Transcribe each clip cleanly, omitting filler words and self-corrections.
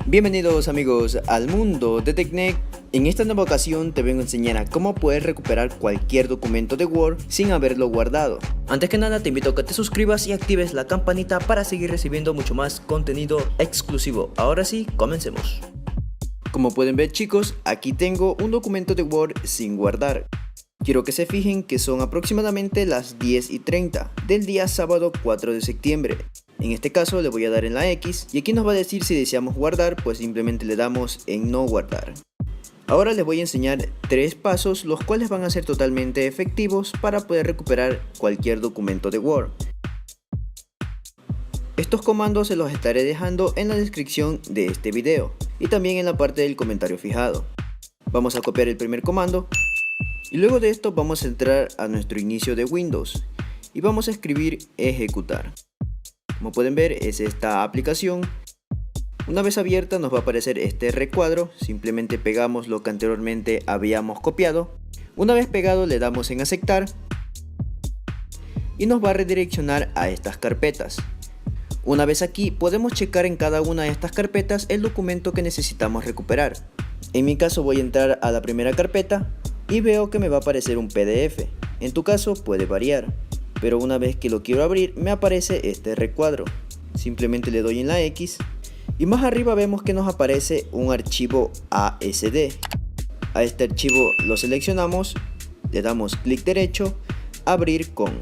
Bienvenidos amigos al mundo de TechNet. En esta nueva ocasión te vengo a enseñar a cómo poder recuperar cualquier documento de Word sin haberlo guardado. Antes que nada te invito a que te suscribas y actives la campanita para seguir recibiendo mucho más contenido exclusivo. Ahora sí, comencemos. Como pueden ver chicos, aquí tengo un documento de Word sin guardar. Quiero que se fijen que son aproximadamente las 10:30 del día sábado 4 de septiembre. En este caso le voy a dar en la X y aquí nos va a decir si deseamos guardar, pues simplemente le damos en no guardar. Ahora les voy a enseñar 3 pasos los cuales van a ser totalmente efectivos para poder recuperar cualquier documento de Word. Estos comandos se los estaré dejando en la descripción de este video y también en la parte del comentario fijado. Vamos a copiar el primer comando y luego de esto vamos a entrar a nuestro inicio de Windows y vamos a escribir ejecutar. Como pueden ver es esta aplicación. Una vez abierta nos va a aparecer este recuadro, simplemente pegamos lo que anteriormente habíamos copiado. Una vez pegado le damos en aceptar y nos va a redireccionar a estas carpetas. Una vez aquí podemos checar en cada una de estas carpetas el documento que necesitamos recuperar. En mi caso voy a entrar a la primera carpeta y veo que me va a aparecer un PDF. En tu caso puede variar, pero una vez que lo quiero abrir me aparece este recuadro. Simplemente le doy en la X y más arriba vemos que nos aparece un archivo ASD. A este archivo lo seleccionamos, le damos clic derecho, abrir con,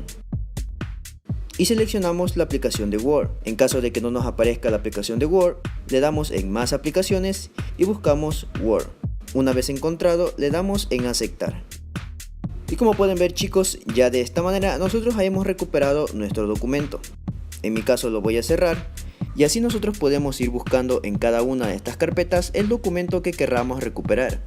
y seleccionamos la aplicación de Word. En caso de que no nos aparezca la aplicación de Word, le damos en más aplicaciones y buscamos Word. Una vez encontrado le damos en aceptar. Y como pueden ver chicos, ya de esta manera nosotros hemos recuperado nuestro documento. En mi caso lo voy a cerrar y así nosotros podemos ir buscando en cada una de estas carpetas el documento que querramos recuperar.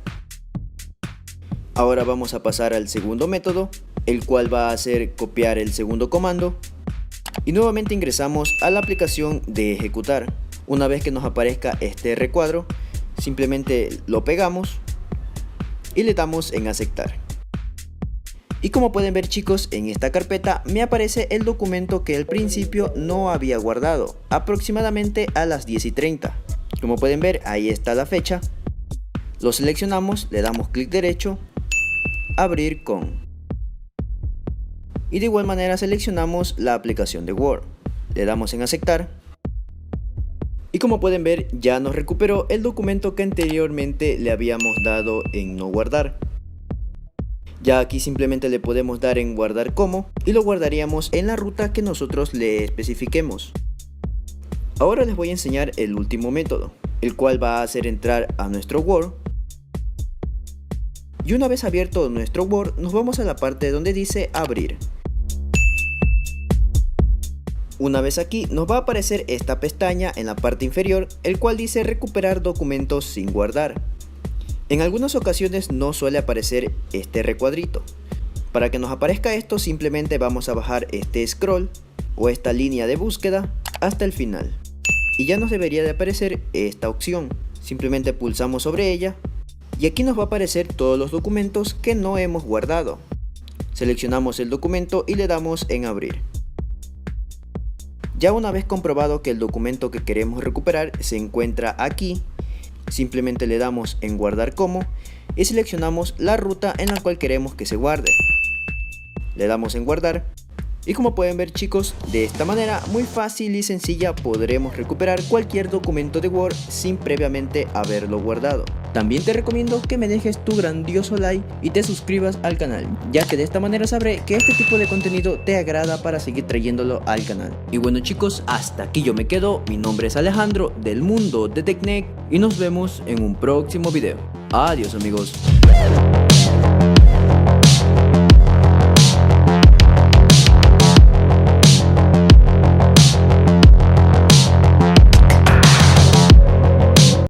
Ahora vamos a pasar al segundo método, el cual va a ser copiar el segundo comando y nuevamente ingresamos a la aplicación de ejecutar. Una vez que nos aparezca este recuadro, simplemente lo pegamos y le damos en aceptar. Y como pueden ver chicos, en esta carpeta me aparece el documento que al principio no había guardado, aproximadamente a las 10:30. Como pueden ver, ahí está la fecha. Lo seleccionamos, le damos clic derecho, abrir con. Y de igual manera seleccionamos la aplicación de Word. Le damos en aceptar. Y como pueden ver, ya nos recuperó el documento que anteriormente le habíamos dado en no guardar. Ya aquí simplemente le podemos dar en guardar como y lo guardaríamos en la ruta que nosotros le especifiquemos. Ahora les voy a enseñar el último método, el cual va a hacer entrar a nuestro Word. Y una vez abierto nuestro Word nos vamos a la parte donde dice abrir. Una vez aquí nos va a aparecer esta pestaña en la parte inferior, el cual dice recuperar documentos sin guardar. En algunas ocasiones no suele aparecer este recuadrito. Para que nos aparezca esto simplemente vamos a bajar este scroll o esta línea de búsqueda hasta el final. Y ya nos debería de aparecer esta opción. Simplemente pulsamos sobre ella y aquí nos va a aparecer todos los documentos que no hemos guardado. Seleccionamos el documento y le damos en abrir. Ya una vez comprobado que el documento que queremos recuperar se encuentra aquí, simplemente le damos en guardar como y seleccionamos la ruta en la cual queremos que se guarde. Le damos en guardar y como pueden ver chicos, de esta manera muy fácil y sencilla podremos recuperar cualquier documento de Word sin previamente haberlo guardado. También te recomiendo que me dejes tu grandioso like y te suscribas al canal, ya que de esta manera sabré que este tipo de contenido te agrada para seguir trayéndolo al canal. Y bueno chicos, hasta aquí yo me quedo. Mi nombre es Alejandro del mundo de TechNet y nos vemos en un próximo video. Adiós amigos.